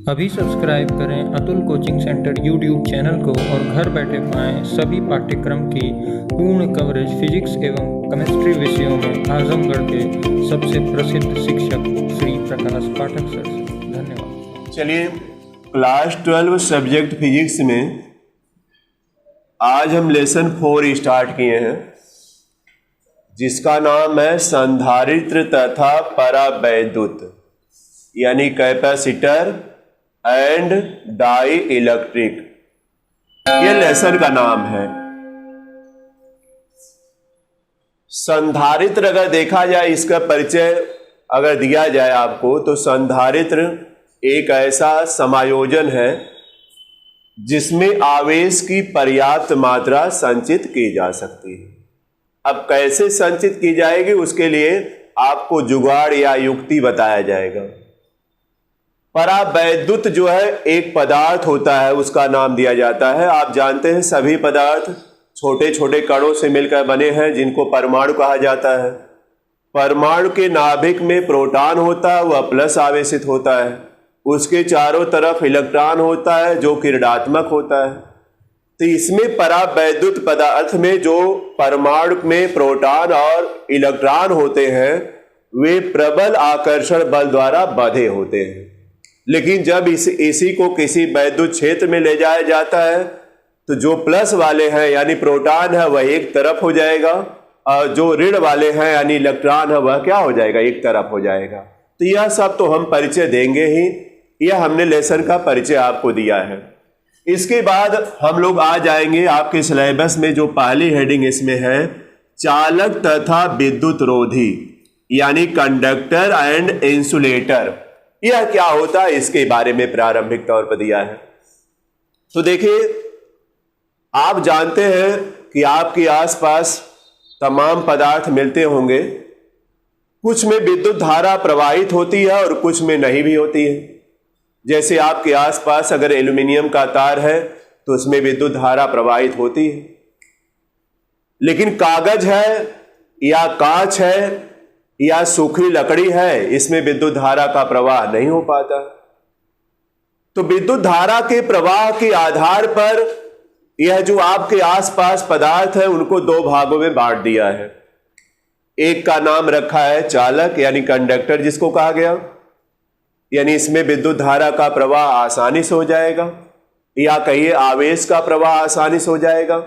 अभी सब्सक्राइब करें Atul coaching centre YouTube channel को और घर बैठे पाएं सभी पाठ्यक्रम की पूर्ण कवरेज फिजिक्स एवं केमिस्ट्री विषयों में आजमगढ़ के सबसे प्रसिद्ध शिक्षक श्री प्रकाश पाठक सर से। धन्यवाद। चलिए, क्लास 12 सब्जेक्ट फिजिक्स में आज हम लेसन 4 स्टार्ट किए हैं, जिसका नाम है संधारित्र तथा परावैद्युत, यानी कैपेसिटर एंड डाई इलेक्ट्रिक। ये लेसन का नाम है। संधारित्र अगर देखा जाए, इसका परिचय अगर दिया जाए आपको, तो संधारित्र एक ऐसा समायोजन है जिसमें आवेश की पर्याप्त मात्रा संचित की जा सकती है। अब कैसे संचित की जाएगी, उसके लिए आपको जुगाड़ या युक्ति बताया जाएगा। परावैद्युत जो है एक पदार्थ होता है, उसका नाम दिया जाता है। आप जानते हैं सभी पदार्थ छोटे छोटे कणों से मिलकर बने हैं, जिनको परमाणु कहा जाता है। परमाणु के नाभिक में प्रोटॉन होता है, वह प्लस आवेशित होता है। उसके चारों तरफ इलेक्ट्रॉन होता है जो कि ऋणात्मक होता है। तो इसमें परावैद्युत पदार्थ में जो परमाणु में प्रोटॉन और इलेक्ट्रॉन होते हैं, वे प्रबल आकर्षण बल द्वारा बंधे होते हैं। लेकिन जब इसी को किसी वैद्युत क्षेत्र में ले जाया जाता है, तो जो प्लस वाले हैं यानी प्रोटॉन है वह एक तरफ हो जाएगा, और जो ऋण वाले हैं यानी इलेक्ट्रॉन है वह क्या हो जाएगा, एक तरफ हो जाएगा। तो यह सब तो हम परिचय देंगे ही, यह हमने लेसन का परिचय आपको दिया है। इसके बाद हम लोग आ जाएंगे आपके सिलेबस में, जो पहली हेडिंग इसमें है, चालक तथा विद्युत रोधी, यानी कंडक्टर एंड इंसुलेटर। यह क्या होता है, इसके बारे में प्रारंभिक तौर पर दिया है। तो देखिए, आप जानते हैं कि आपके आसपास तमाम पदार्थ मिलते होंगे। कुछ में विद्युत धारा प्रवाहित होती है और कुछ में नहीं भी होती है। जैसे आपके आसपास अगर एल्यूमिनियम का तार है तो उसमें विद्युत धारा प्रवाहित होती है, लेकिन कागज है या कांच है या सूखी लकड़ी है, इसमें विद्युत धारा का प्रवाह नहीं हो पाता। तो विद्युत धारा के प्रवाह के आधार पर यह जो आपके आसपास पदार्थ है उनको दो भागों में बांट दिया है। एक का नाम रखा है चालक यानी कंडक्टर, जिसको कहा गया, यानी इसमें विद्युत धारा का प्रवाह आसानी से हो जाएगा, या कहिए आवेश का प्रवाह आसानी से हो जाएगा।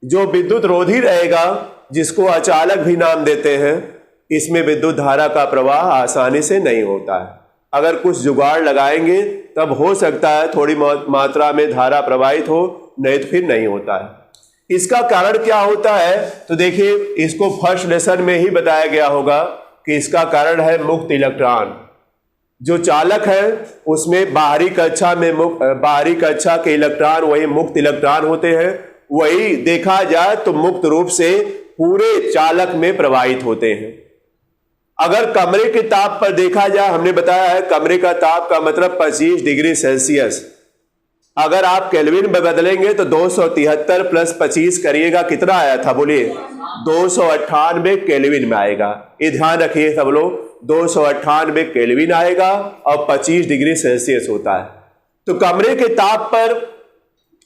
जो विद्युत रोधी रहेगा, जिसको अचालक भी नाम देते हैं, इसमें विद्युत धारा का प्रवाह आसानी से नहीं होता है। अगर कुछ जुगाड़ लगाएंगे तब हो सकता है थोड़ी मात्रा में धारा प्रवाहित हो, नहीं तो फिर नहीं होता है। इसका कारण क्या होता है, तो देखिए, इसको फर्स्ट लेसन में ही बताया गया होगा कि इसका कारण है मुक्त इलेक्ट्रॉन। जो चालक है उसमें बाहरी कक्षा के इलेक्ट्रॉन वही मुक्त इलेक्ट्रॉन होते हैं। वही देखा जाए तो मुक्त रूप से पूरे चालक में प्रवाहित होते हैं। अगर कमरे के ताप पर देखा जाए, हमने बताया है कमरे का ताप का मतलब 25 डिग्री सेल्सियस। अगर आप केल्विन में बदलेंगे तो 273 प्लस 25 करिएगा, कितना आया था बोलिए, 298 केल्विन में आएगा। ये ध्यान रखिए सब लोग, 298 केल्विन आएगा और 25 डिग्री सेल्सियस होता है। तो कमरे के ताप पर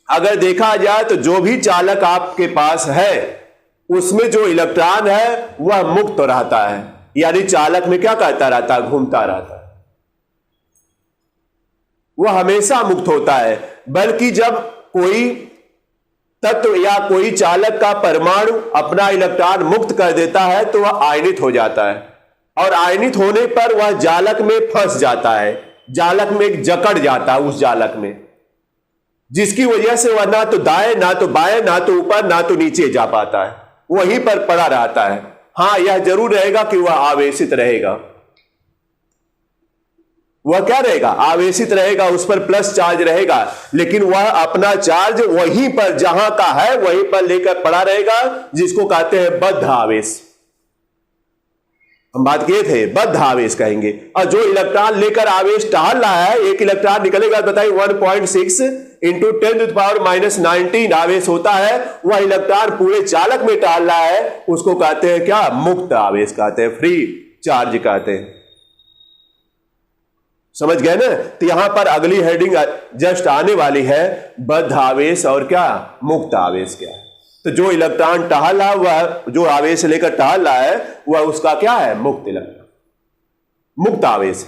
अगर देखा जाए तो जो भी चालक आपके पास है उसमें जो इलेक्ट्रॉन है वह मुक्त रहता है, यानी चालक में क्या करता रहता है, घूमता रहता है, वह हमेशा मुक्त होता है। बल्कि जब कोई तत्व या कोई चालक का परमाणु अपना इलेक्ट्रॉन मुक्त कर देता है तो वह आयनित हो जाता है, और आयनित होने पर वह जालक में फंस जाता है, जालक में एक जकड़ जाता है उस जालक में, जिसकी वजह से वह ना तो दाएं ना तो बाएं ना तो ऊपर ना तो नीचे जा पाता है, वहीं पर पड़ा रहता है। हाँ, यह जरूर रहेगा कि वह आवेशित रहेगा। वह क्या रहेगा, आवेशित रहेगा, उस पर प्लस चार्ज रहेगा, लेकिन वह अपना चार्ज वहीं पर जहां का है वहीं पर लेकर पड़ा रहेगा, जिसको कहते हैं बद्ध आवेश। हम बात किए थे, बद्ध आवेश कहेंगे। और जो इलेक्ट्रॉन लेकर आवेश टहल रहा है, एक इलेक्ट्रॉन निकलेगा, बताइए 1.6 इंटू 10⁻⁹ आवेश होता है, वह इलेक्ट्रॉन पूरे चालक में टहल रहा है, उसको कहते हैं क्या, मुक्त आवेश कहते हैं, फ्री चार्ज कहते हैं। समझ गए ना। तो यहां पर अगली हेडिंग जस्ट आने वाली है, बद्ध आवेश और क्या मुक्त आवेश क्या है। तो जो इलेक्ट्रॉन टहल रहा वह, जो आवेश लेकर टहल रहा है वह उसका क्या है, मुक्त इलेक्ट्रॉन, मुक्त आवेश।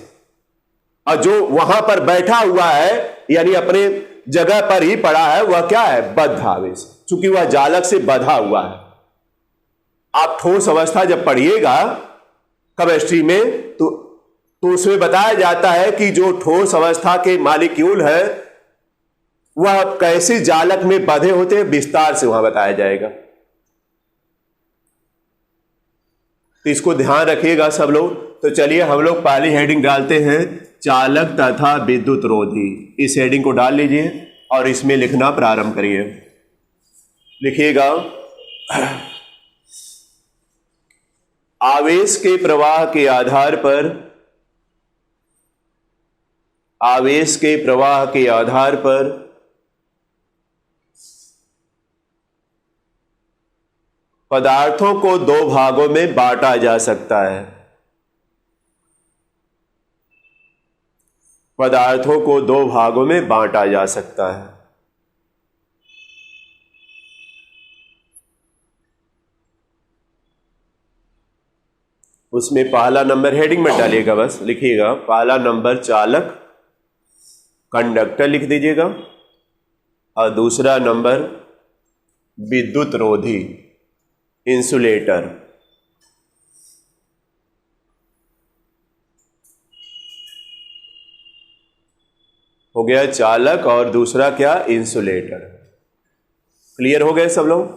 और जो वहां पर बैठा हुआ है यानी अपने जगह पर ही पड़ा है वह क्या है, बद्ध आवेश, चूंकि वह जालक से बंधा हुआ है। आप ठोस अवस्था जब पढ़िएगा केमिस्ट्री में तो उसमें बताया जाता है कि जो ठोस अवस्था के मॉलिक्यूल है वह कैसे जालक में बंधे होते हैं, विस्तार से वहां बताया जाएगा। तो इसको ध्यान रखिएगा सब लोग। तो चलिए हम लोग पहली हेडिंग डालते हैं, चालक तथा विद्युत रोधी। इस हेडिंग को डाल लीजिए और इसमें लिखना प्रारंभ करिए। लिखिएगा, आवेश के प्रवाह के आधार पर, आवेश के प्रवाह के आधार पर पदार्थों को दो भागों में बांटा जा सकता है। पदार्थों को दो भागों में बांटा जा सकता है। उसमें पहला नंबर हेडिंग में डालिएगा, बस लिखिएगा पहला नंबर चालक, कंडक्टर लिख दीजिएगा, और दूसरा नंबर विद्युत रोधी, इंसुलेटर। हो गया चालक और दूसरा क्या, इंसुलेटर। क्लियर हो गए सब लोग।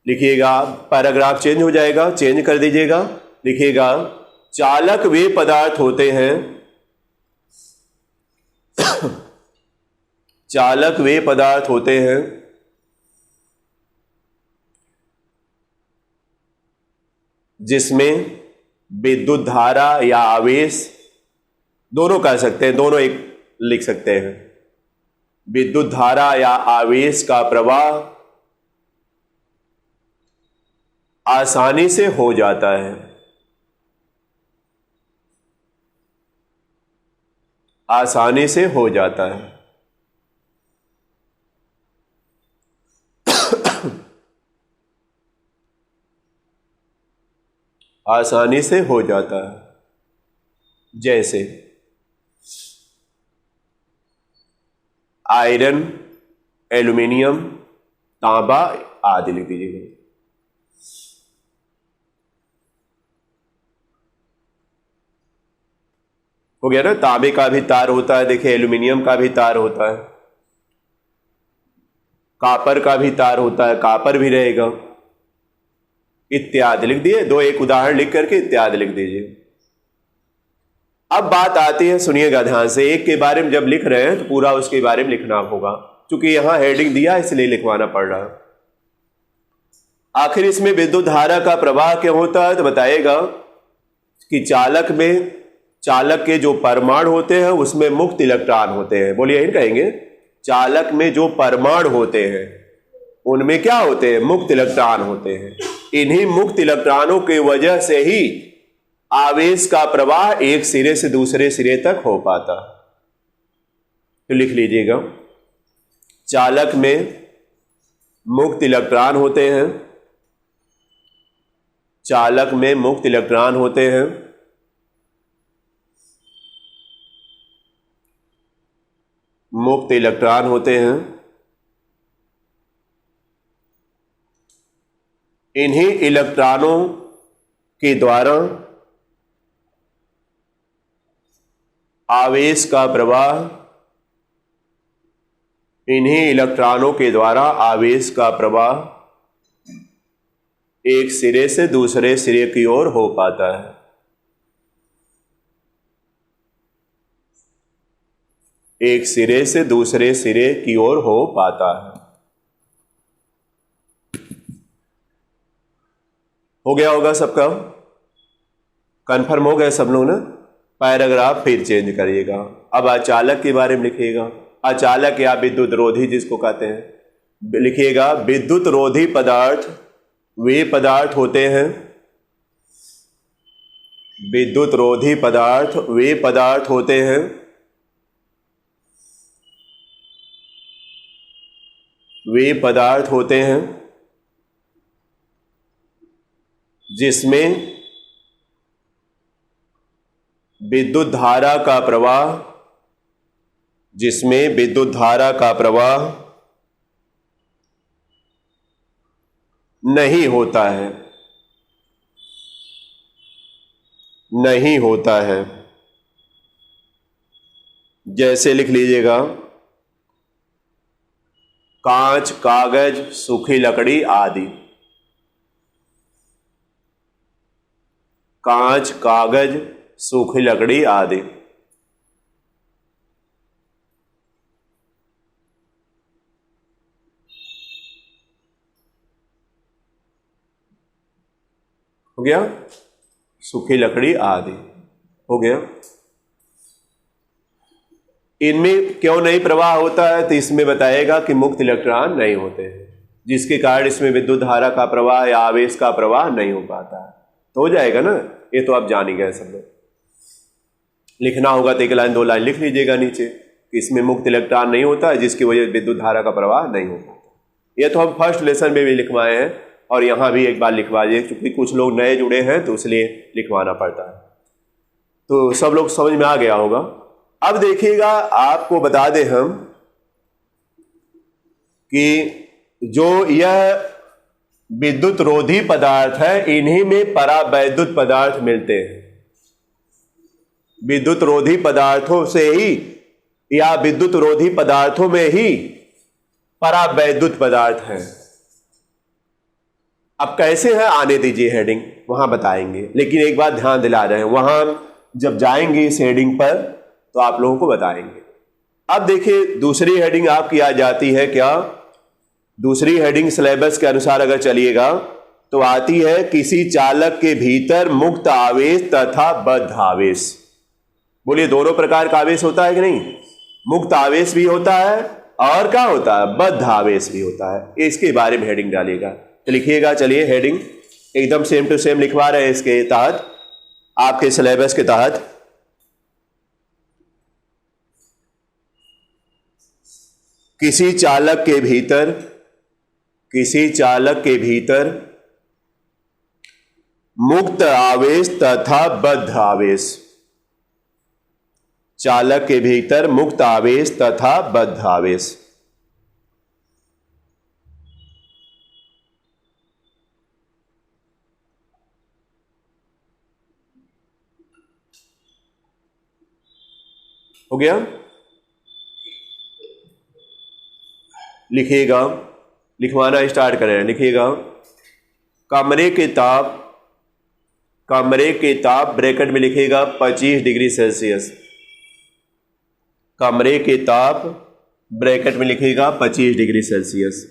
लिखिएगा, पैराग्राफ चेंज हो जाएगा, चेंज कर दीजिएगा। लिखिएगा, चालक वे पदार्थ होते हैं, चालक वे पदार्थ होते हैं जिसमें विद्युत धारा या आवेश, दोनों कह सकते हैं, दोनों एक लिख सकते हैं, विद्युत धारा या आवेश का प्रवाह आसानी से हो जाता है, आसानी से हो जाता है। आसानी से हो जाता है। जैसे आयरन, एल्यूमिनियम, तांबा आदि लिख दीजिएगा। हो गया ना। तांबे का भी तार होता है, देखिए एल्यूमिनियम का भी तार होता है, कॉपर का भी तार होता है, कॉपर भी रहेगा, इत्यादि लिख दिए। दो एक उदाहरण लिख करके इत्यादि लिख दीजिए। अब बात आती है, सुनिएगा ध्यान से, एक के बारे में जब लिख रहे हैं तो पूरा उसके बारे में लिखना होगा, क्योंकि यहां हेडिंग दिया इसलिए लिखवाना पड़ रहा है। आखिर इसमें विद्युत धारा का प्रवाह क्या होता है, तो बताइएगा कि चालक में, चालक के जो परमाणु होते हैं उसमें मुक्त इलेक्ट्रॉन होते हैं। बोलिए, यही कहेंगे, चालक में जो परमाणु होते हैं उनमें क्या होते हैं, मुक्त इलेक्ट्रॉन होते हैं। इन्हीं मुक्त इलेक्ट्रॉनों की वजह से ही आवेश का प्रवाह एक सिरे से दूसरे सिरे तक हो पाता। तो लिख लीजिएगा, चालक में मुक्त इलेक्ट्रॉन होते हैं, चालक में मुक्त इलेक्ट्रॉन होते हैं, मुक्त इलेक्ट्रॉन होते हैं। इन्हीं इलेक्ट्रॉनों के द्वारा आवेश का प्रवाह, इन्हीं इलेक्ट्रॉनों के द्वारा आवेश का प्रवाह एक सिरे से दूसरे सिरे की ओर हो पाता है। एक सिरे से दूसरे सिरे की ओर हो पाता है। हो गया होगा सबका, कंफर्म हो गए सब लोग ना। पैराग्राफ फिर चेंज करिएगा। अब अचालक के बारे में लिखिएगा, अचालक या विद्युत रोधी जिसको कहते हैं। लिखिएगा, विद्युत रोधी पदार्थ वे पदार्थ होते हैं विद्युत रोधी पदार्थ वे पदार्थ होते हैं जिसमें विद्युत धारा का प्रवाह नहीं होता है। जैसे लिख लीजिएगा, कांच, कागज, सूखी लकड़ी आदि। कांच, कागज, सूखी लकड़ी आदि। हो गया, सूखी लकड़ी आदि हो गया। इनमें क्यों नहीं प्रवाह होता है, तो इसमें बताएगा कि मुक्त इलेक्ट्रॉन नहीं होते हैं, जिसके कारण इसमें विद्युत धारा का प्रवाह या आवेश का प्रवाह नहीं हो पाता है। तो हो जाएगा ना, ये तो आप जान ही गए सब लोग। लिखना होगा तो 1 लाइन 2 लाइन लिख लीजिएगा नीचे कि इसमें मुक्त इलेक्ट्रॉन नहीं होता है, जिसकी वजह से विद्युत धारा का प्रवाह नहीं हो पाता। ये तो हम फर्स्ट लेसन में भी लिखवाए हैं और यहाँ भी एक बार लिखवा दिए, क्योंकि कुछ लोग नए जुड़े हैं तो इसलिए लिखवाना पड़ता है। तो सब लोग समझ में आ गया होगा। अब देखिएगा, आपको बता दें हम कि जो यह विद्युत रोधी पदार्थ है, इन्हीं में परावैद्युत पदार्थ मिलते हैं। विद्युत रोधी पदार्थों से ही या विद्युत रोधी पदार्थों में ही परावैद्युत पदार्थ है। अब कैसे है, आने दीजिए हेडिंग, वहां बताएंगे। लेकिन एक बात ध्यान दिला रहे हैं, वहां जब जाएंगे इस हेडिंग पर तो आप लोगों को बताएंगे। अब देखिए, दूसरी हेडिंग आपकी आ जाती है क्या? दूसरी हेडिंग सिलेबस के अनुसार अगर चलिएगा तो आती है, किसी चालक के भीतर मुक्त आवेश तथा बद्ध आवेश। बोलिए, दोनों प्रकार का आवेश होता है कि नहीं? मुक्त आवेश भी होता है और क्या होता है, बद्ध आवेश भी होता है। इसके बारे में हेडिंग डालिएगा। तो लिखिएगा, चलिए हेडिंग एकदम सेम टू सेम लिखवा रहे हैं इसके तहत, आपके सिलेबस के तहत। किसी चालक के भीतर मुक्त आवेश तथा बद्ध आवेश। चालक के भीतर मुक्त आवेश तथा बद्ध आवेश। हो गया? लिखिएगा, लिखवाना स्टार्ट करें। लिखिएगा, कमरे के ताप ब्रैकेट में लिखिएगा 25 डिग्री सेल्सियस। कमरे के ताप ब्रैकेट में लिखिएगा 25 डिग्री सेल्सियस।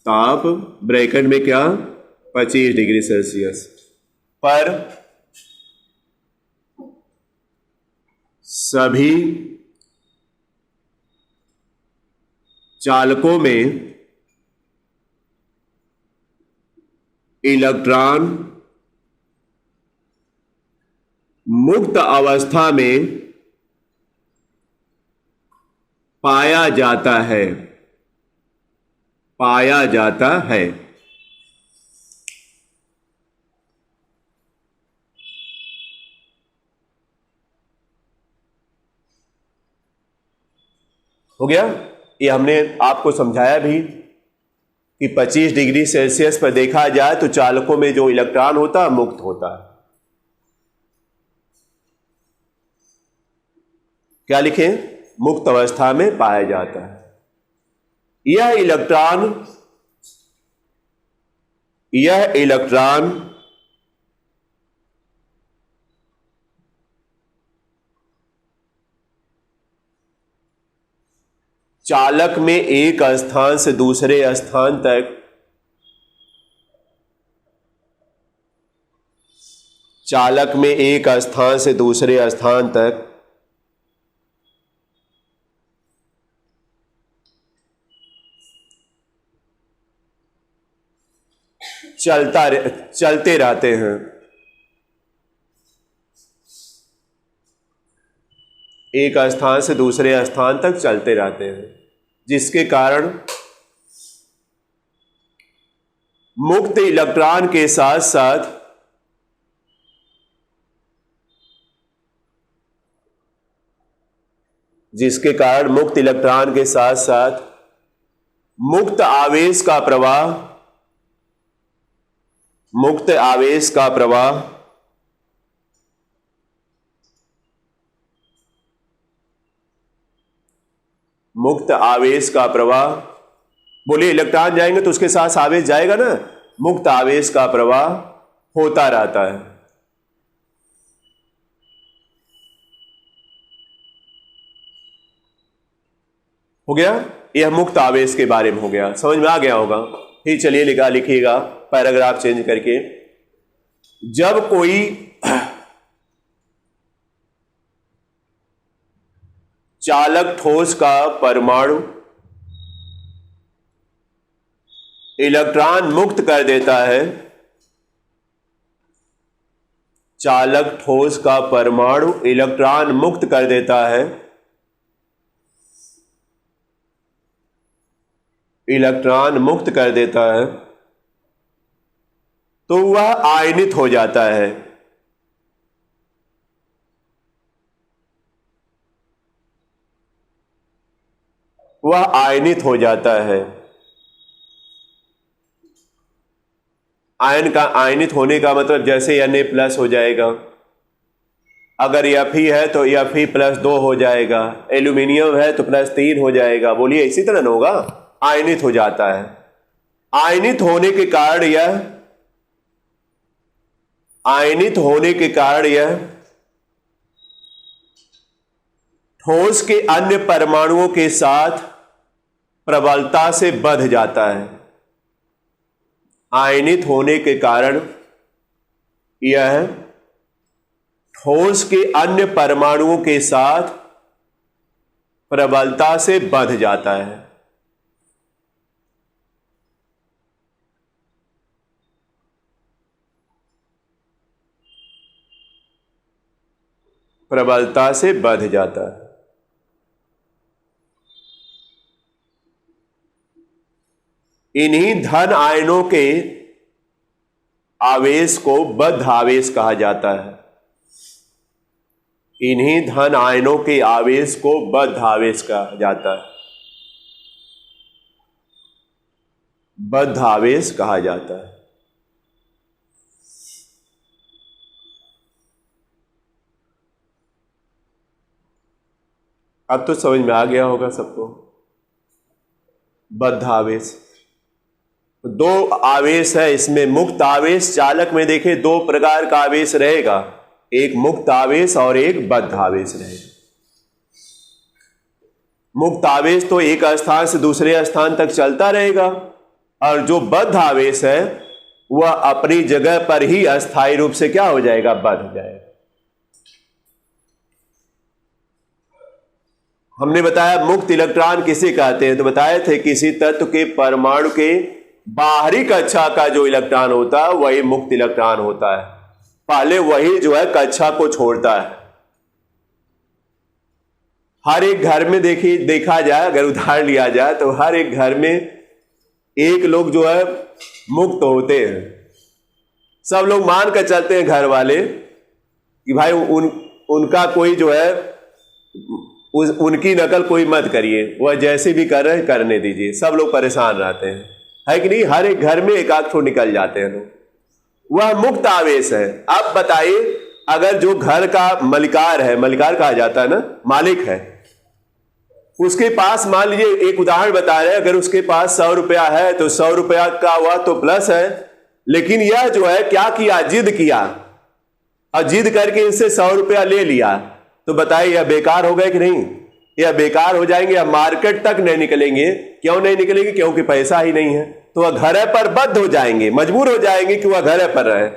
ताप ब्रैकेट में क्या, 25 डिग्री सेल्सियस पर सभी चालकों में इलेक्ट्रॉन मुक्त अवस्था में पाया जाता है। हो गया? ये हमने आपको समझाया भी कि 25 डिग्री सेल्सियस पर देखा जाए तो चालकों में जो इलेक्ट्रॉन होता है मुक्त होता है। क्या लिखें? मुक्त अवस्था में पाया जाता है। यह इलेक्ट्रॉन चालक में एक स्थान से दूसरे स्थान तक चलते रहते हैं। एक स्थान से दूसरे स्थान तक चलते रहते हैं, जिसके कारण मुक्त इलेक्ट्रॉन के साथ साथ मुक्त आवेश का प्रवाह मुक्त आवेश का प्रवाह बोलिए, इलेक्ट्रॉन जाएंगे तो उसके साथ आवेश जाएगा ना, मुक्त आवेश का प्रवाह होता रहता है। हो गया, यह मुक्त आवेश के बारे में हो गया, समझ में आ गया होगा। फिर चलिए लिखिएगा पैराग्राफ चेंज करके। जब कोई चालक ठोस का परमाणु इलेक्ट्रॉन मुक्त कर देता है, चालक ठोस का परमाणु इलेक्ट्रॉन मुक्त कर देता है, तो वह आयनित हो जाता है। आयनित होने का मतलब जैसे Na+ हो जाएगा, अगर Fe है तो Fe+2 हो जाएगा, एल्यूमिनियम है तो +3 हो जाएगा। बोलिए, इसी तरह ना होगा, आयनित हो जाता है। आयनित होने के कारण यह ठोस के अन्य परमाणुओं के साथ प्रबलता से बंध जाता है। आयनित होने के कारण यह ठोस के अन्य परमाणुओं के साथ प्रबलता से बंध जाता है। इन्हीं धन आयनों के आवेश को बद्ध आवेश कहा जाता है। बद्ध आवेश कहा जाता है। अब तो समझ में आ गया होगा सबको। बद्ध आवेश, दो आवेश है इसमें। मुक्त आवेश चालक में देखें दो प्रकार का आवेश रहेगा, एक मुक्त आवेश और एक बद्ध आवेश रहेगा। मुक्त आवेश तो एक स्थान से दूसरे स्थान तक चलता रहेगा, और जो बद्ध आवेश है वह अपनी जगह पर ही अस्थायी रूप से क्या हो जाएगा, बद्ध हो जाएगा। हमने बताया मुक्त इलेक्ट्रॉन किसे कहते हैं, तो बताए थे किसी तत्व के परमाणु के बाहरी कक्षा का जो इलेक्ट्रॉन होता है वही मुक्त इलेक्ट्रॉन होता है। पहले वही जो है कक्षा को छोड़ता है। हर एक घर में देखा जाए, अगर उदाहरण लिया जाए तो हर एक घर में एक लोग जो है मुक्त होते हैं। सब लोग मान कर चलते हैं घर वाले कि भाई उनका कोई जो है उनकी नकल कोई मत करिए, वह जैसे भी कर रहे हैं करने दीजिए। सब लोग परेशान रहते हैं, है कि नहीं। हर एक घर में एक आध ठो निकल जाते हैं लोग, वह मुक्त आवेश है। अब बताइए, अगर जो घर का मलिकार है, मलिकार कहा जाता है ना, मालिक है, उसके पास मान लीजिए एक उदाहरण बता रहे हैं, अगर उसके पास 100 रुपया है तो 100 रुपया का हुआ तो प्लस है, लेकिन यह जो है क्या किया, जिद किया और जिद करके इससे 100 रुपया ले लिया, तो बताइए यह बेकार हो गए कि नहीं। यह बेकार हो जाएंगे, या मार्केट तक नहीं निकलेंगे। क्यों नहीं निकलेंगे, क्योंकि पैसा ही नहीं है। तो वह घर पर बद्ध हो जाएंगे, मजबूर हो जाएंगे कि वह घर पर रहे,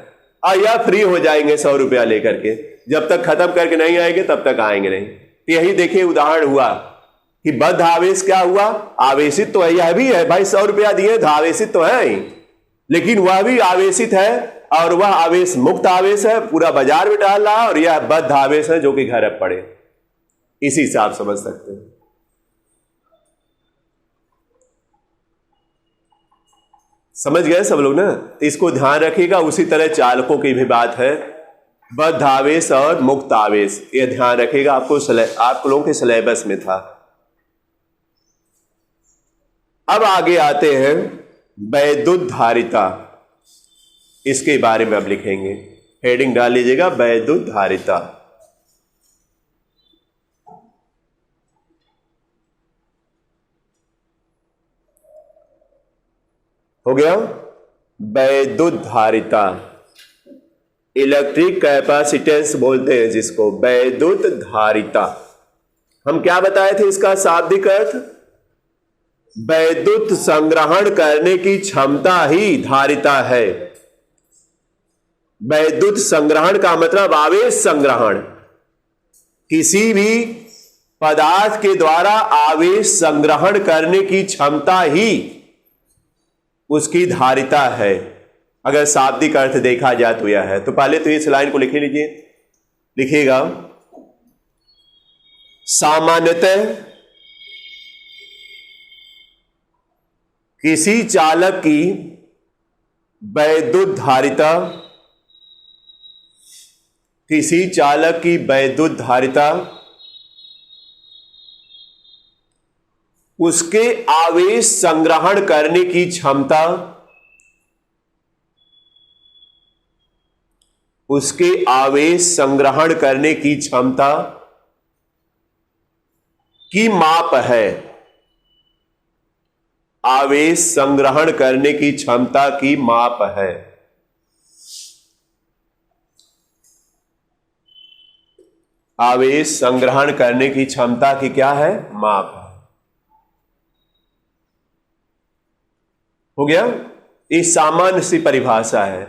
और यह फ्री हो जाएंगे 100 रुपया लेकर के। जब तक खत्म करके नहीं आएंगे तब तक आएंगे नहीं। तो यही देखिए उदाहरण हुआ कि बद्ध आवेश क्या हुआ, आवेशित तो यह भी है भाई, 100 रुपया दिए तो आवेशित तो है ही। लेकिन वह भी आवेशित है और वह आवेश मुक्त आवेश है, पूरा बाजार में डाल रहा है, और यह बद्ध आवेश है जो कि घर अब पड़े। इसी से आप समझ सकते हैं। समझ गए सब लोग ना? तो इसको ध्यान रखिएगा। उसी तरह चालकों की भी बात है, बद्ध आवेश और मुक्त आवेश, यह ध्यान रखिएगा। आप लोगों के सिलेबस में था। अब आगे आते हैं वैद्युत धारिता, इसके बारे में अब लिखेंगे। हेडिंग डाल लीजिएगा, वैद्युत धारिता। हो गया? वैद्युत धारिता, इलेक्ट्रिक कैपेसिटेंस बोलते हैं जिसको, वैद्युत धारिता। हम क्या बताए थे इसका शाब्दिक अर्थ? वैद्युत संग्रहण करने की क्षमता ही धारिता है। वैद्युत संग्रहण का मतलब आवेश संग्रहण, किसी भी पदार्थ के द्वारा आवेश संग्रहण करने की क्षमता ही उसकी धारिता है। अगर शाब्दिक अर्थ देखा जाए तो यह है। तो पहले तो इस लाइन को लिख लीजिए, लिखिएगा। सामान्यतः किसी चालक की वैद्युत धारिता, किसी चालक की वैद्युत धारिता उसके आवेश संग्रहण करने की क्षमता, उसके आवेश संग्रहण करने की क्षमता की माप है। आवेश संग्रहण करने की क्षमता की माप है। आवेश संग्रहण करने की क्षमता की क्या है? माप है। हो गया? ये सामान्य सी परिभाषा है।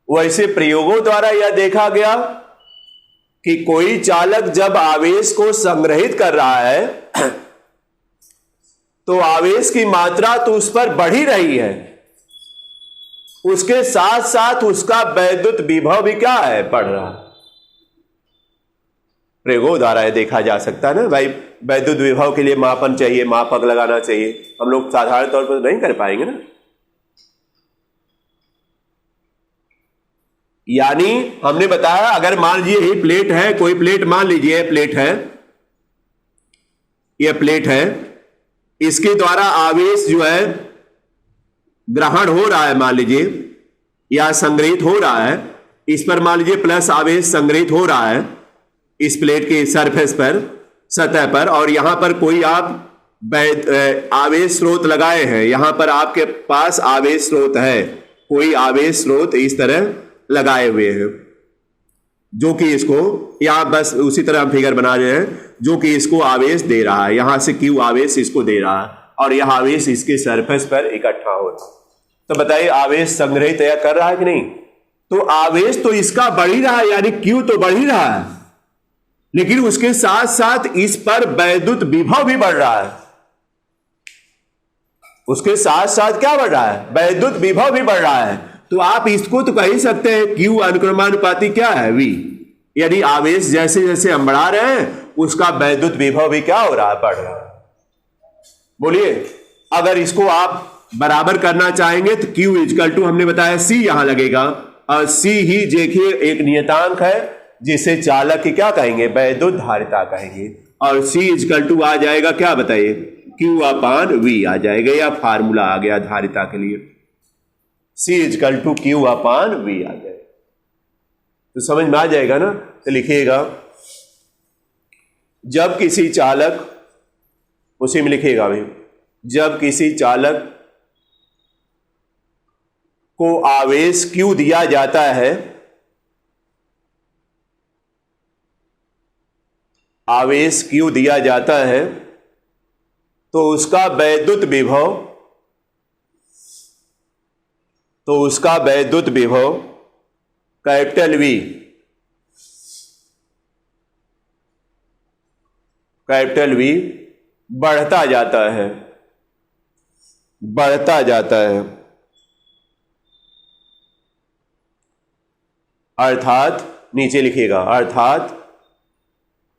वैसे प्रयोगों द्वारा यह देखा गया कि कोई चालक जब आवेश को संग्रहित कर रहा है तो आवेश की मात्रा तो उस पर बढ़ ही रही है, उसके साथ साथ उसका वैद्युत विभव भी क्या है? बढ़ रहा है। प्रयोगों द्वारा यह देखा जा सकता है ना भाई। वैद्युत विभव के लिए मापन चाहिए, मापक लगाना चाहिए। हम लोग साधारण तौर पर नहीं कर पाएंगे ना। यानी हमने बताया, अगर मान लीजिए ये प्लेट है, कोई प्लेट मान लीजिए ये प्लेट है, ये प्लेट है, इसके द्वारा आवेश जो है ग्रहण हो रहा है मान लीजिए, या संग्रहित हो रहा है। इस पर मान लीजिए प्लस आवेश संग्रहित हो रहा है इस प्लेट के सरफेस पर, सतह पर, और यहां पर कोई आप आवेश स्रोत लगाए हैं। यहां पर आपके पास आवेश स्रोत है, कोई आवेश स्रोत इस तरह लगाए हुए हैं, जो कि इसको, यहां बस उसी तरह हम फिगर बना रहे हैं, जो कि इसको आवेश दे रहा है। यहां से क्यू आवेश इसको दे रहा है और यह आवेश इसके सरफेस पर इकट्ठा हो रहा है। तो बताइए आवेश संग्रहित या कर रहा है कि नहीं? तो आवेश तो इसका बढ़ ही रहा है, यानी क्यू तो बढ़ ही रहा है, लेकिन उसके साथ साथ इस पर वैद्युत विभव भी बढ़ रहा है। उसके साथ साथ क्या बढ़ रहा है? वैद्युत विभव भी बढ़ रहा है। तो आप इसको तो कह ही सकते हैं क्यू अनुक्रमानुपाती क्या है? वी। यानी आवेश जैसे जैसे हम बढ़ा रहे हैं उसका वैद्युत विभव भी क्या हो रहा है? बढ़ रहा है। बोलिए, अगर इसको आप बराबर करना चाहेंगे तो क्यू इजकल टू, हमने बताया सी यहां लगेगा, और सी ही देखिए एक नियतांक है जिसे चालक की क्या कहेंगे? वैद्युत धारिता कहेंगे। और सी इजकल टू आ जाएगा क्या बताइए? क्यू अपान वी आ जाएगा, या फार्मूला आ गया धारिता के लिए, C is equal to Q upon V आ जाएगा। तो समझ में आ जाएगा ना? तो लिखिएगा, जब किसी चालक, उसी में लिखिएगा भाई, जब किसी चालक को आवेश क्यू दिया जाता है, आवेश क्यू दिया जाता है, तो उसका वैद्युत विभव, तो उसका वैद्युत विभव कैपिटल वी, कैपिटल वी बढ़ता जाता है, बढ़ता जाता है। अर्थात नीचे लिखिएगा, अर्थात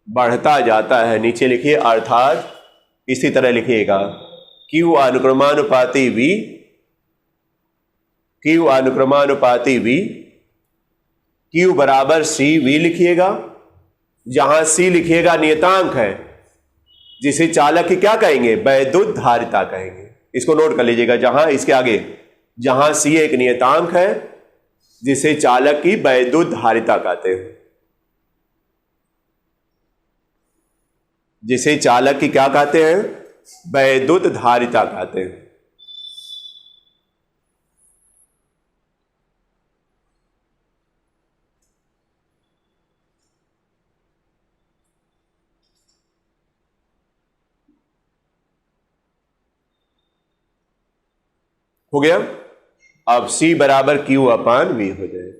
बढ़ता जाता है, नीचे लिखिए अर्थात इसी तरह लिखिएगा Q अनुक्रमानुपाती V, Q अनुक्रमानुपाती V, Q बराबर C V लिखिएगा, जहां C लिखिएगा नियतांक है जिसे चालक की क्या कहेंगे, वैद्युत धारिता कहेंगे। इसको नोट कर लीजिएगा, जहां इसके आगे जहां C एक नियतांक है जिसे चालक की वैद्युत धारिता कहते हैं, जिसे चालक की क्या कहते हैं, वैद्युत धारिता कहते हैं। हो गया। अब C बराबर Q अपान V हो जाए।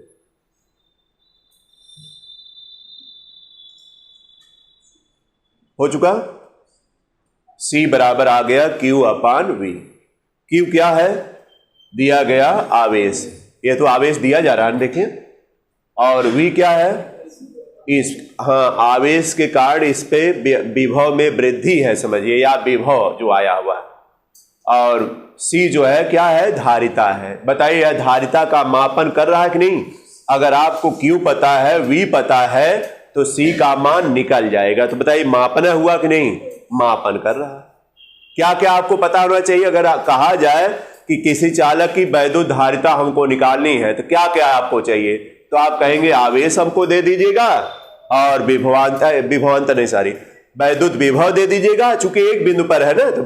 हो चुका। C बराबर आ गया Q अपान V। Q क्या है, दिया गया आवेश, ये तो आवेश दिया जा रहा है देखिए, और V क्या है, इस आवेश के कारण इस पे विभव में वृद्धि है समझिए, या विभव जो आया हुआ है, और C जो है क्या है, धारिता है। बताइए यह धारिता का मापन कर रहा है कि नहीं। अगर आपको Q पता है, V पता है, तो C का मान निकल जाएगा। तो बताइए मापन हुआ कि नहीं, मापन कर रहा है। क्या क्या आपको पता होना चाहिए। अगर कहा जाए कि किसी चालक की वैद्युत धारिता हमको निकालनी है तो क्या क्या आपको चाहिए, तो आप कहेंगे आवेश हमको दे दीजिएगा और वैद्युत विभव दे दीजिएगा, चूंकि एक बिंदु पर है ना तो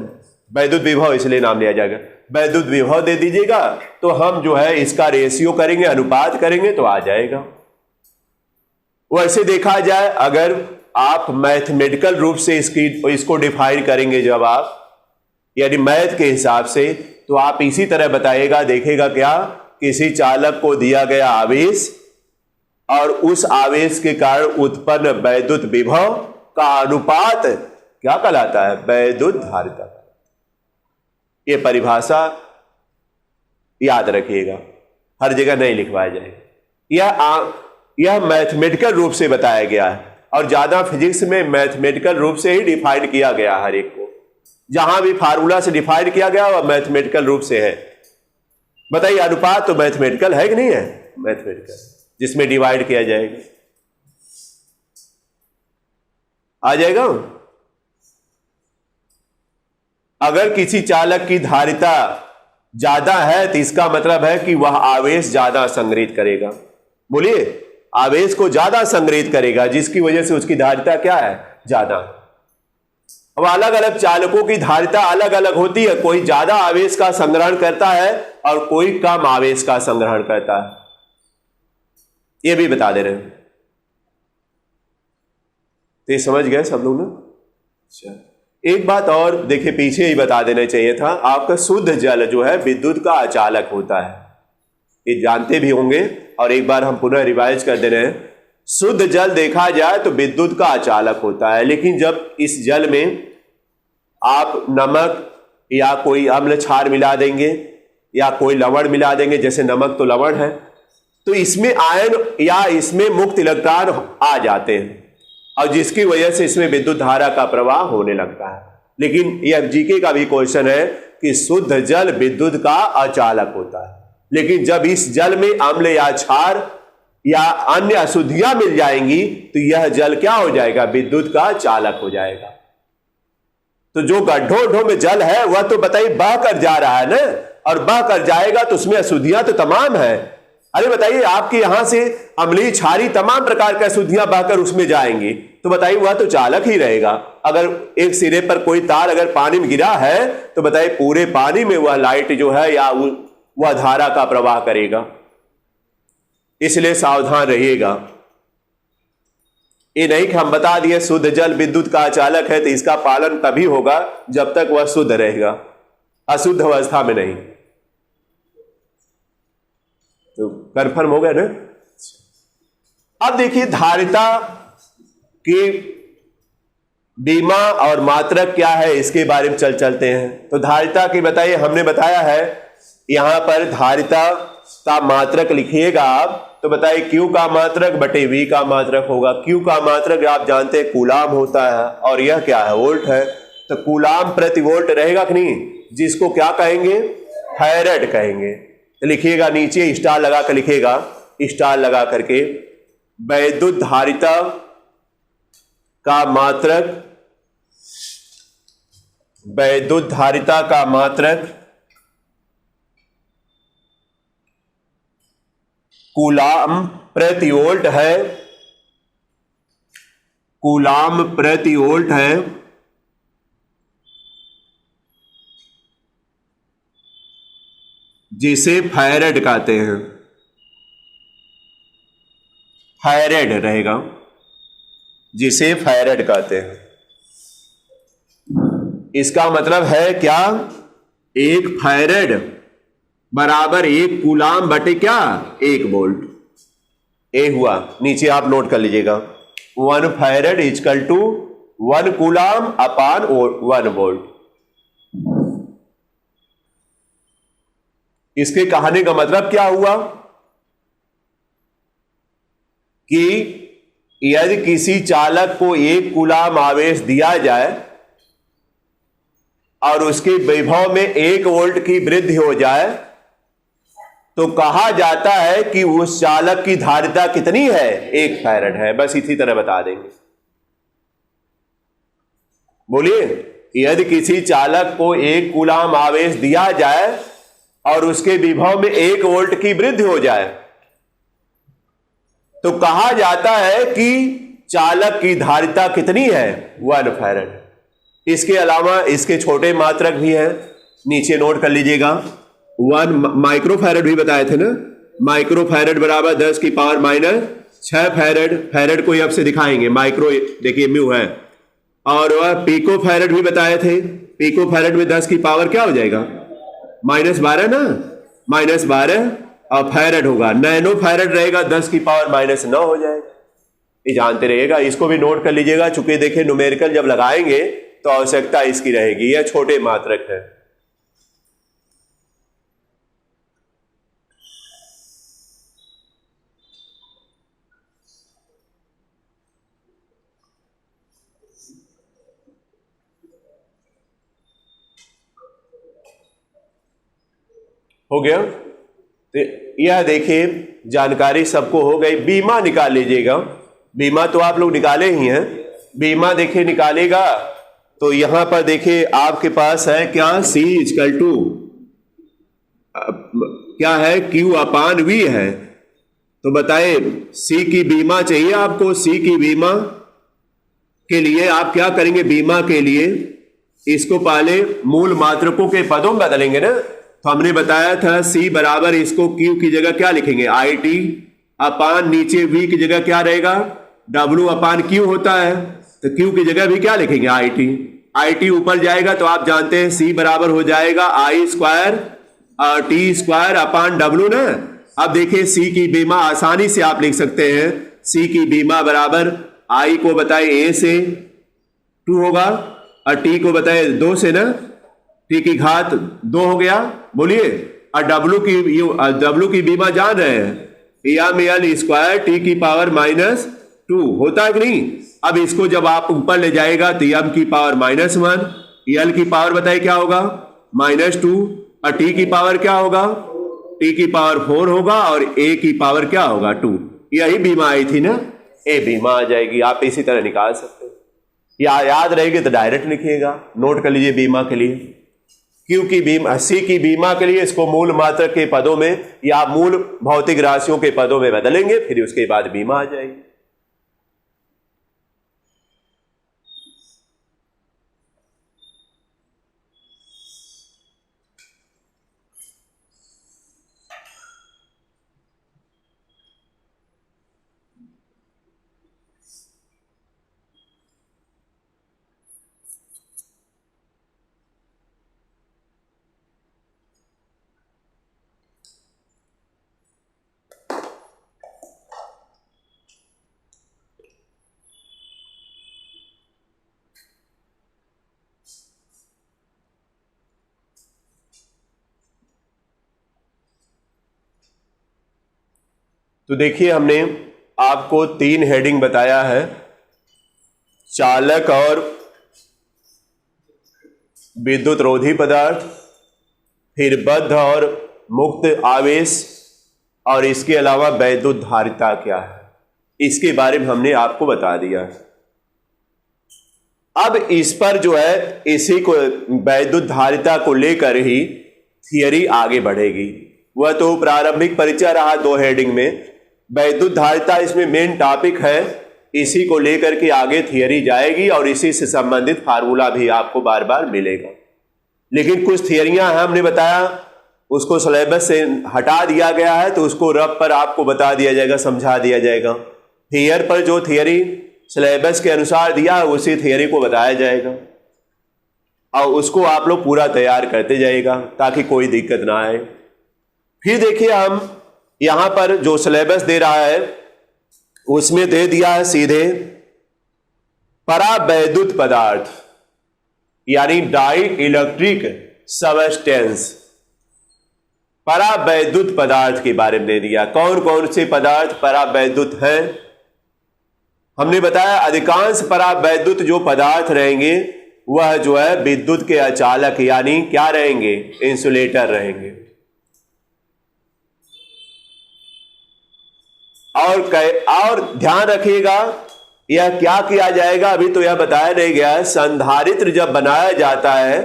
वैद्युत विभव इसलिए नाम लिया जाएगा। वैद्युत विभव दे दीजिएगा तो हम जो है इसका रेशियो करेंगे, अनुपात करेंगे तो आ जाएगा। वैसे देखा जाए अगर आप मैथमेटिकल रूप से इसको डिफाइन करेंगे, जब आप यानी मैथ के हिसाब से, तो आप इसी तरह बताइएगा। देखेगा क्या, किसी चालक को दिया गया आवेश और उस आवेश के कारण उत्पन्न वैद्युत विभव का अनुपात क्या कहलाता है, वैद्युत धारिता। ये परिभाषा याद रखिएगा, हर जगह नहीं लिखवाया जाएगा। यह मैथमेटिकल रूप से बताया गया है और ज्यादा फिजिक्स में मैथमेटिकल रूप से ही डिफाइन किया गया। हर एक को जहां भी फार्मूला से डिफाइन किया गया वह मैथमेटिकल रूप से है। बताइए अनुपात तो मैथमेटिकल है कि नहीं है, मैथमेटिकल, जिसमें डिवाइड किया जाएगा। आ जाएगा। अगर किसी चालक की धारिता ज्यादा है तो इसका मतलब है कि वह आवेश ज्यादा संग्रहित करेगा। बोलिए, आवेश को ज्यादा संग्रहित करेगा, जिसकी वजह से उसकी धारिता क्या है, ज्यादा। अब अलग अलग चालकों की धारिता अलग अलग होती है, कोई ज्यादा आवेश का संग्रहण करता है और कोई कम आवेश का संग्रहण करता है, ये भी बता दे रहे हैं। तो ये समझ गए सब लोग ना। अच्छा, एक बात और देखिए, पीछे ही बता देना चाहिए था, आपका शुद्ध जल जो है विद्युत का अचालक होता है, ये जानते भी होंगे और एक बार हम पुनः रिवाइज कर दे रहे हैं। शुद्ध जल देखा जाए तो विद्युत का अचालक होता है, लेकिन जब इस जल में आप नमक या कोई अम्ल क्षार मिला देंगे या कोई लवण मिला देंगे, जैसे नमक तो लवण है, तो इसमें आयन या इसमें मुक्त इलेक्ट्रॉन आ जाते हैं और जिसकी वजह से इसमें विद्युत धारा का प्रवाह होने लगता है। लेकिन यह जीके का भी क्वेश्चन है कि शुद्ध जल विद्युत का अचालक होता है, लेकिन जब इस जल में अम्ल या क्षार या अन्य अशुद्धियां मिल जाएंगी तो यह जल क्या हो जाएगा, विद्युत का चालक हो जाएगा। तो जो गड्ढों में जल है वह तो बताइए बह कर जा रहा है ना, और बह कर जाएगा तो उसमें अशुद्धियां तो तमाम है। अरे बताइए, आपके यहां से अम्लीय क्षारी तमाम प्रकार की अशुद्धियां बहकर उसमें जाएंगी, तो बताइए वह तो चालक ही रहेगा। अगर एक सिरे पर कोई तार अगर पानी में गिरा है तो बताइए पूरे पानी में वह लाइट जो है या वह धारा का प्रवाह करेगा। इसलिए सावधान रहिएगा। ये नहीं कि हम बता दिए शुद्ध जल विद्युत का अचालक है तो इसका पालन तभी होगा जब तक वह शुद्ध रहेगा, अशुद्ध अवस्था में नहीं। तो कंफर्म हो गया ना। अब देखिए धारिता की बीमा और मात्रक क्या है इसके बारे में चलते हैं। तो धारिता की बताइए, हमने बताया है यहां पर धारिता का मात्रक लिखिएगा आप तो बताइए Q का मात्रक बटे V का मात्रक होगा। Q का मात्रक आप जानते हैं कूलाम होता है और यह क्या है, वोल्ट है। तो कूलाम प्रति वोल्ट रहेगा कि नहीं, जिसको क्या कहेंगे, फैरेड कहेंगे। तो लिखिएगा नीचे स्टार लगा कर लिखिएगा, स्टार लगा करके वैद्युत धारिता का मात्रक, वैद्युत धारिता का मात्रक कूलाम प्रति वोल्ट है, कूलाम प्रति वोल्ट है। जिसे फैरेड कहते हैं, फैरेड रहेगा, जिसे फैरेड कहते हैं। इसका मतलब है क्या, एक फैरेड बराबर एक कूलाम बटे क्या, एक वोल्ट। ए हुआ, नीचे आप नोट कर लीजिएगा, 1 फैरेड इजकल टू 1 कूलाम अपान 1 वोल्ट। इसके कहने का मतलब क्या हुआ कि यदि किसी चालक को 1 कूलाम आवेश दिया जाए और उसके विभव में 1 वोल्ट की वृद्धि हो जाए तो कहा जाता है कि उस चालक की धारिता कितनी है, 1 फैरेड है। बस इसी तरह बता देंगे। बोलिए, यदि किसी चालक को 1 कूलाम आवेश दिया जाए और उसके विभव में 1 वोल्ट की वृद्धि हो जाए तो कहा जाता है कि चालक की धारिता कितनी है, 1 फैरेड। इसके अलावा इसके छोटे मात्रक भी हैं, नीचे नोट कर लीजिएगा। 1 माइक्रो फैरेड भी बताए थे ना, माइक्रो फैरेड बराबर 10 की पावर माइनस 6 फैरेड। फैरेड को अब से दिखाएंगे, माइक्रो देखिए म्यू है। और वह पीको फैरेड भी बताए थे, पीको फैरेड में 10 की पावर क्या हो जाएगा, -12 ना, -12 और फैरेड होगा, नैनो फैरेड रहेगा, 10 की पावर -9 हो जाएगा। ये जानते रहिएगा, इसको भी नोट कर लीजिएगा, चूंकि देखिए न्यूमेरिकल जब लगाएंगे तो आवश्यकता इसकी रहेगी। यह छोटे मात्रक है। हो गया। तो यह देखिए जानकारी सबको हो गई। बीमा निकाल लीजिएगा, बीमा तो आप लोग निकाले ही हैं। बीमा देखिए निकालेगा तो यहां पर देखिए आपके पास है क्या, C इजकल टू क्या है, Q अपान V है। तो बताए C की बीमा चाहिए आपको, C की बीमा के लिए आप क्या करेंगे, बीमा के लिए इसको पहले मूल मात्रकों के पदों में बदलेंगे ना। तो हमने बताया था C बराबर, इसको Q की जगह क्या लिखेंगे, IT अपान नीचे V की जगह क्या रहेगा, W अपान Q होता है। तो Q की जगह भी क्या लिखेंगे, IT ऊपर जाएगा तो आप जानते हैं C बराबर हो जाएगा I square T square upon W ना। अब देखिए C की बीमा आसानी से आप लिख सकते हैं, C की बीमा बराबर I को बताए A से 2 होगा और T को बताए 2 से ना, T की घात 2 हो गया। बोलिए, और W की बीमा जान रहे हैं, L स्क्वायर T की पावर -2 होता है कि नहीं। अब इसको जब आप ऊपर ले जाएगा तो M की पावर -1, L की पावर बताइए क्या होगा, -2 और T की पावर क्या होगा, T की पावर 4 होगा और A की पावर क्या होगा, 2। यही बीमा आई थी ना, ए बीमा आ जाएगी। आप इसी तरह निकाल सकते हैं, या याद रहेगी तो डायरेक्ट लिखिएगा। नोट कर लीजिए बीमा के लिए, Q की बीमा, C की बीमा के लिए इसको मूल मात्रक के पदों में या मूल भौतिक राशियों के पदों में बदलेंगे, फिर उसके बाद बीमा आ जाएगी। तो देखिए हमने आपको 3 हेडिंग बताया है, चालक और विद्युत रोधी पदार्थ, फिर बद्ध और मुक्त आवेश, और इसके अलावा वैद्युत धारिता क्या है, इसके बारे में हमने आपको बता दिया है। अब इस पर जो है, इसी को वैद्युत धारिता को लेकर ही थियरी आगे बढ़ेगी। वह तो प्रारंभिक परिचय रहा 2 हेडिंग में, वैद्युत धारिता इसमें मेन टॉपिक है, इसी को लेकर के आगे थियरी जाएगी और इसी से संबंधित फार्मूला भी आपको बार बार मिलेगा। लेकिन कुछ थियरियां हैं, हमने बताया उसको सिलेबस से हटा दिया गया है, तो उसको रफ पर आपको बता दिया जाएगा, समझा दिया जाएगा। थियर पर जो थियरी सिलेबस के अनुसार दिया है उसी थियरी को बताया जाएगा और उसको आप लोग पूरा तैयार करते जाइएगा ताकि कोई दिक्कत ना आए। फिर देखिए हम यहां पर जो सिलेबस दे रहा है उसमें दे दिया है सीधे परावैद्युत पदार्थ यानी डाई इलेक्ट्रिक सबस्टेंस, परावैद्युत पदार्थ के बारे में दे दिया। कौन कौन से पदार्थ परावैद्युत हैं? हमने बताया अधिकांश परावैद्युत जो पदार्थ रहेंगे वह जो है विद्युत के अचालक यानी क्या रहेंगे, इंसुलेटर रहेंगे। और ध्यान रखिएगा यह क्या किया जाएगा, अभी तो यह बताया नहीं गया है। संधारित्र जब बनाया जाता है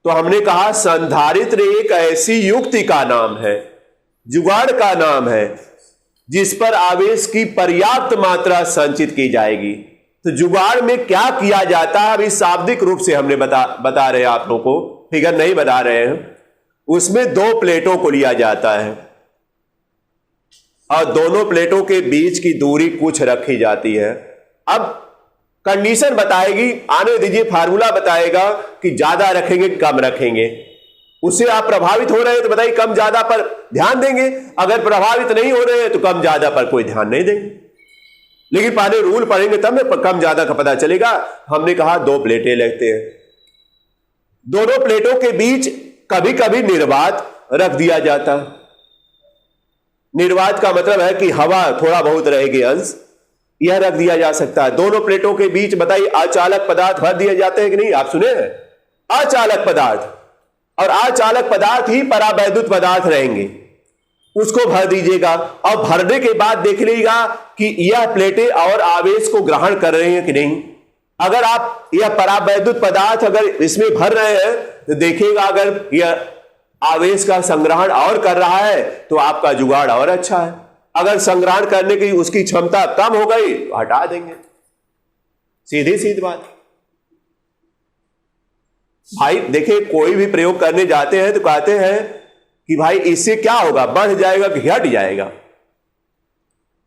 तो हमने कहा संधारित्र एक ऐसी युक्ति का नाम है, जुगाड़ का नाम है, जिस पर आवेश की पर्याप्त मात्रा संचित की जाएगी। तो जुगाड़ में क्या किया जाता है अभी शाब्दिक रूप से हमने बता रहे हैं आप लोगों को, फिगर नहीं बता रहे हैं। उसमें 2 प्लेटों को लिया जाता है और दोनों प्लेटों के बीच की दूरी कुछ रखी जाती है। अब कंडीशन बताएगी, आने दीजिए, फार्मूला बताएगा कि ज्यादा रखेंगे कम रखेंगे। उससे आप प्रभावित हो रहे हैं तो बताइए कम ज्यादा पर ध्यान देंगे, अगर प्रभावित नहीं हो रहे हैं तो कम ज्यादा पर कोई ध्यान नहीं देंगे। लेकिन पहले रूल पढ़ेंगे तब में कम ज्यादा का पता चलेगा। हमने कहा 2 प्लेटें लगते हैं, दोनों प्लेटों के बीच कभी कभी निर्वात रख दिया जाता है। निर्वात का मतलब है कि हवा थोड़ा बहुत रहेगी अंश, यह रख दिया जा सकता है। दोनों प्लेटों के बीच बताइए अचालक पदार्थ भर दिए जाते हैं कि नहीं, आप सुने हैं? अचालक पदार्थ, और अचालक पदार्थ ही परावैद्युत पदार्थ रहेंगे, उसको भर दीजिएगा। और भरने के बाद देख लीजिएगा कि यह प्लेटें और आवेश को ग्रहण कर रही हैं कि नहीं। अगर आप यह परावैद्युत पदार्थ अगर इसमें भर रहे हैं तो देखिएगा अगर यह आवेश का संग्रहण और कर रहा है तो आपका जुगाड़ और अच्छा है। अगर संग्रहण करने की उसकी क्षमता कम हो गई तो हटा देंगे, सीधी सीधी बात। भाई देखिए कोई भी प्रयोग करने जाते हैं तो कहते हैं कि भाई इससे क्या होगा, बढ़ जाएगा कि घट जाएगा।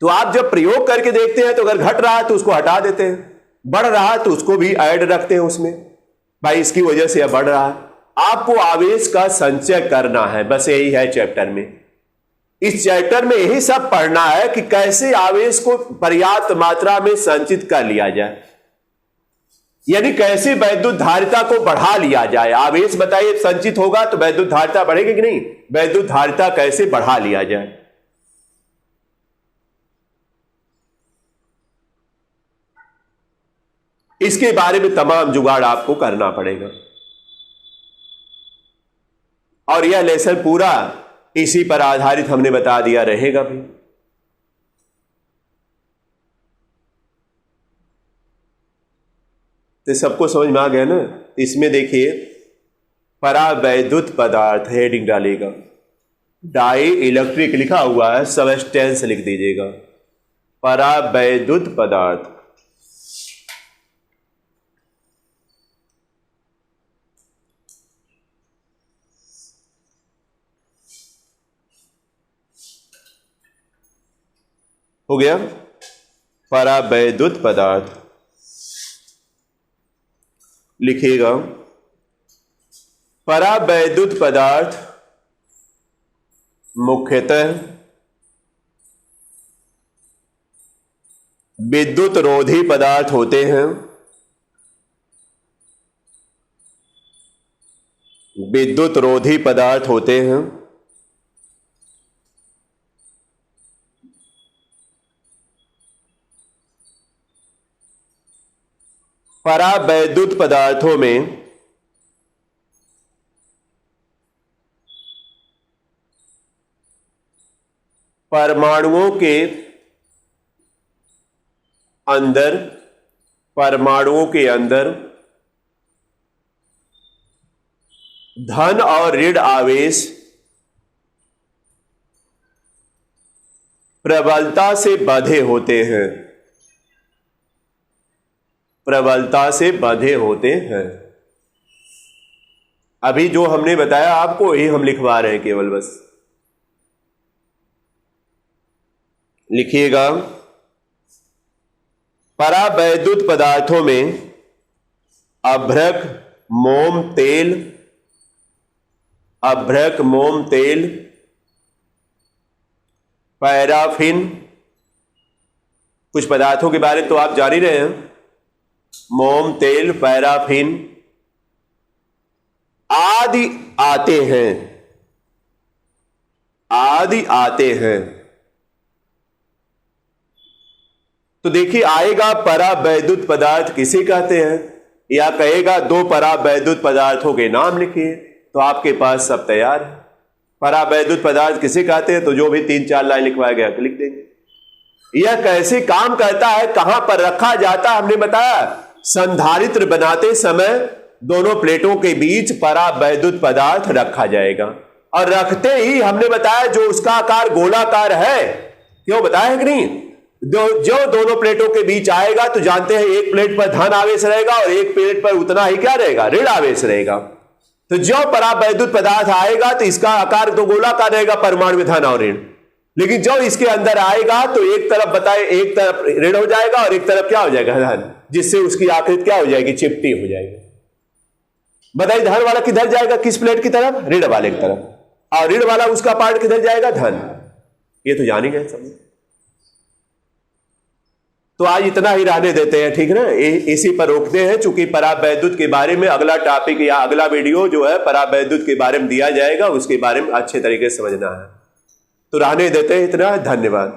तो आप जब प्रयोग करके देखते हैं तो अगर घट रहा है तो उसको हटा देते हैं, बढ़ रहा है तो उसको भी ऐड रखते हैं उसमें, भाई इसकी वजह से यह बढ़ रहा है। आपको आवेश का संचय करना है, बस यही है चैप्टर में। इस चैप्टर में यही सब पढ़ना है कि कैसे आवेश को पर्याप्त मात्रा में संचित कर लिया जाए, यानी कैसे वैद्युत धारिता को बढ़ा लिया जाए। आवेश बताइए संचित होगा तो वैद्युत धारिता बढ़ेगी कि नहीं, वैद्युत धारिता कैसे बढ़ा लिया जाए। इसके बारे में तमाम जुगाड़ आपको करना पड़ेगा और यह लेसन पूरा इसी पर आधारित हमने बता दिया रहेगा भी। तो सबको समझ में आ गया ना। इसमें देखिए परावैद्युत पदार्थ हेडिंग डालेगा, डाई इलेक्ट्रिक लिखा हुआ है, सबस्टेंस लिख दीजिएगा, परावैद्युत पदार्थ। हो गया परावैद्युत पदार्थ। लिखिएगा परावैद्युत पदार्थ मुख्यतः विद्युत रोधी पदार्थ होते हैं, विद्युत रोधी पदार्थ होते हैं परावैद्युत पदार्थों में परमाणुओं के अंदर धन और ऋण आवेश प्रबलता से बंधे होते हैं। अभी जो हमने बताया आपको यही हम लिखवा रहे हैं, केवल बस लिखिएगा। परावैद्युत पदार्थों में अभ्रक, मोम तेल, पैराफिन, कुछ पदार्थों के बारे में तो आप जान ही रहे हैं, मोम तेल, पैराफिन आदि आते हैं। तो देखिए आएगा परावैद्युत पदार्थ किसे कहते हैं, या कहेगा दो परावैद्युत पदार्थों के नाम लिखिए, तो आपके पास सब तैयार है। परावैद्युत पदार्थ किसे कहते हैं, तो जो भी 3-4 लाइन लिखवाया गया लिख देंगे। यह कैसे काम करता है, कहां पर रखा जाता है, हमने बताया संधारित्र बनाते समय दोनों प्लेटों के बीच परावैद्युत पदार्थ रखा जाएगा, और रखते ही हमने बताया जो उसका आकार गोलाकार है, क्यों बताया है कि नहीं, जो दोनों प्लेटों के बीच आएगा तो जानते हैं एक प्लेट पर धन आवेश रहेगा और एक प्लेट पर उतना ही क्या रहेगा, ऋण आवेश रहेगा। तो जो परावैद्युत पदार्थ आएगा तो इसका आकार तो गोलाकार रहेगा, परमाणु में धन और ऋण, लेकिन जो इसके अंदर आएगा तो एक तरफ बताए, एक तरफ ऋण हो जाएगा और एक तरफ क्या हो जाएगा, धन, जिससे उसकी आकृति क्या हो जाएगी, चिपटी हो जाएगी। बताइए धन वाला किधर जाएगा, किस प्लेट की तरफ, ऋण वाले की तरफ, और ऋण वाला उसका पार्ट किधर जाएगा, धन। ये तो जान ही गए समझ। तो आज इतना ही रहने देते हैं, ठीक ना, इसी पर रोकते हैं, चूंकि परावैद्युत के बारे में अगला टॉपिक या अगला वीडियो जो है परावैद्युत के बारे में दिया जाएगा, उसके बारे में अच्छे तरीके से समझना है। तो रहने देते हैं इतना, धन्यवाद।